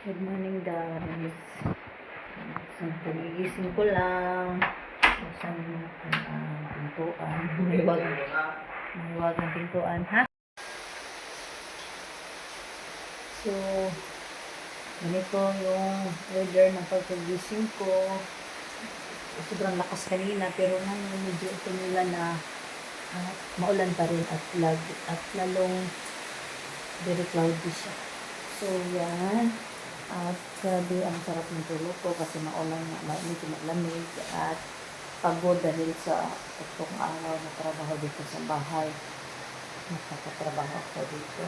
Good morning guys. So, pagigising ko lang. Buksan natin ang pintuan. May wag ang pintuan, ha? So, ganito yung weather ng pagkagising ko. Sobrang lakas kanina pero ngayon medyo tumula na maulan pa rin at lalong very cloudy siya. So, yan. At grabe ang sarap ng tulog ko kasi maulan na, medyo malamig at pagod dahil sa itong araw na trabaho dito sa bahay. Nakakatrabaho ako dito.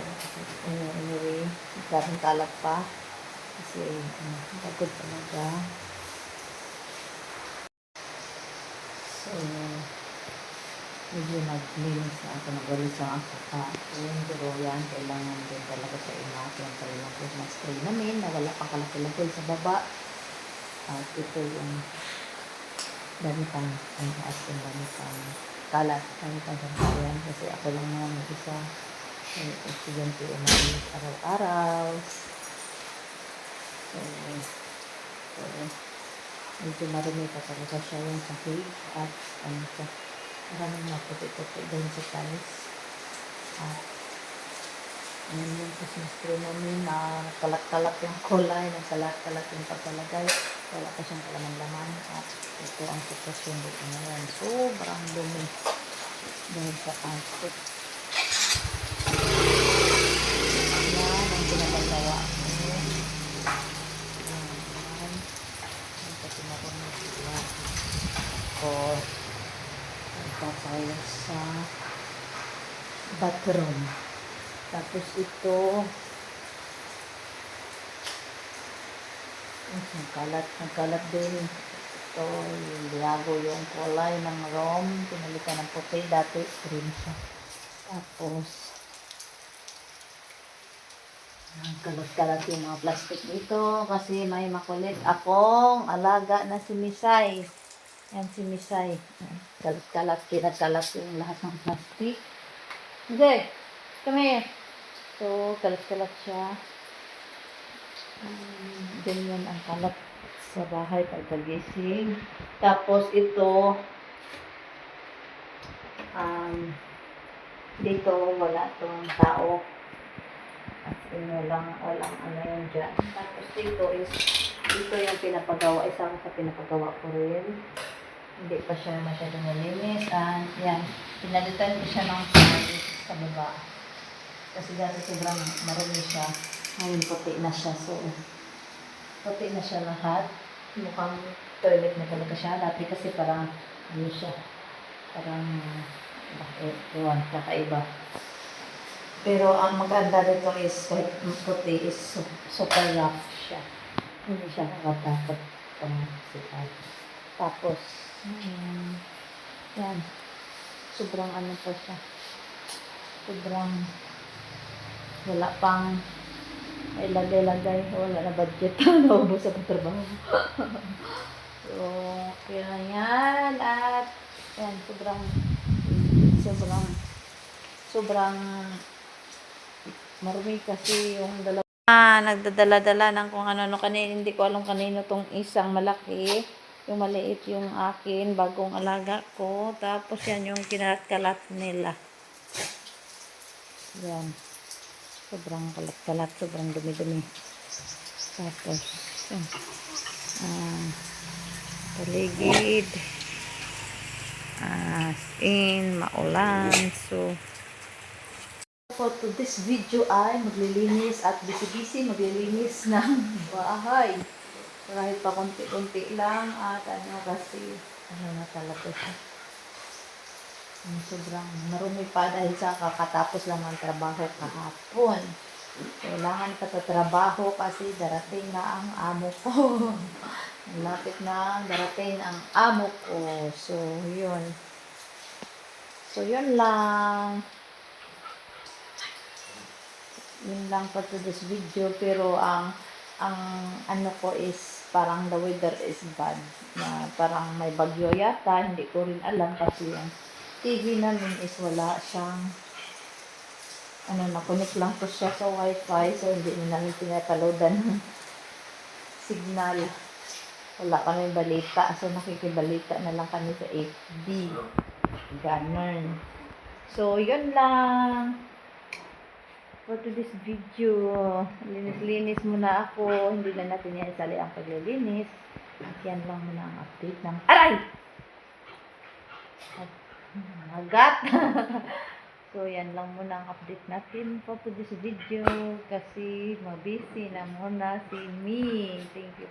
Anyway, maraming kalat pa kasi pagod talaga. So, medyo naglinis na ako, nagalis ang kakain. Pero yan, kailangan din talaga sa ingat yung kailangan Christmas tree namin na wala pang kalakilakil sa baba. At ito yung dami pang kalat, dami pang ganyan. Kasi ako lang naman mag-isa. Estudyante umalis araw-araw. So, medyo marumi pa talaga siya yung sahig at ano siya. Maraming mga puti-puti dahil sa tiles. At yung Christmas tree namin na kalat-kalat yung kulay, nagkalat-kalat yung pagkalagay. Wala pa siyang kalaman-laman. At ito ang sitwasyon dito ngayon. Sobrang dumi dahil sa plastic. Yan ang pinapagawa. Yan. Ang pasinarong sila. O tayo sa bathroom. Tapos ito nagkalat din. Ito yung liago yung kulay ng room. Pinalitan ng puti. Dati green siya. Tapos nagkalat-kalat yung mga plastic dito kasi may makulit akong alaga na si Misay. Yan si Misay. Kalat-kalat, kinakalat yung lahat ng plastic. Okay, come here. So, kalat-kalat siya. Ganyan ang kalat sa bahay pagkagising. Tapos ito, dito wala tong tao. At walang ano yun dyan. Tapos dito yung pinapagawa. Isa sa pinapagawa ko rin. Hindi pa siya masyadong nalinis. And yan, pinalitan ko siya ng sa baba. Kasi dati sobrang marumi siya. Ngayon puti na siya. So, puti na siya lahat. Mukhang toilet na talaga siya. Dati kasi parang ano siya. Parang ewan, kakaiba. Pero ang maganda dito is kahit puti is super rough siya. Hindi siya nakatapat pang sipag. Tapos, yan. Sobrang ano pa siya. Sobrang wala pang ilagay-lagay. Wala na budget. Naubos sa patrabaho. So, kaya yan. At yan, sobrang marumi kasi yung dalawa. Nagdadala-dala ng kung ano kanino. Hindi ko alam kanino tong isang malaki. Yung maliit yung akin, bagong alaga ko. Tapos yan yung kinalat-kalat nila. Yan. Sobrang kalat-kalat, sobrang dumi-dumi. Tapos, yan. Paligid. As in, maulan. So, for to this video ay maglilinis at busy-busy maglilinis ng bahay. Kahit pa konti-konti lang at ano kasi ano na talaga siya. Sobrang marumi pa dahil sa kakatapos lang ng trabaho kahapon. Kailangan pa sa trabaho kasi darating na ang amo ko. Malapit na darating ang amo ko. So, yun. So, yun lang. Yun lang pa to this video. Pero ang ano ko is parang the weather is bad. Na parang may bagyo yata. Hindi ko rin alam kasi yung TV namin is wala siyang nakunik lang ko siya sa wifi. So, hindi na namin pinapaloadan signal. Wala kami balita. So, nakikibalita na lang kami sa FB. Ganon. So, yun lang. For today's video, linis-linis muna ako. Hindi na natin yan isali ang paglilinis. At yan lang muna ang update ng... Aray! Agat! So, yan lang muna ang update natin for today's video. Kasi mabisi na muna si Mi. Thank you.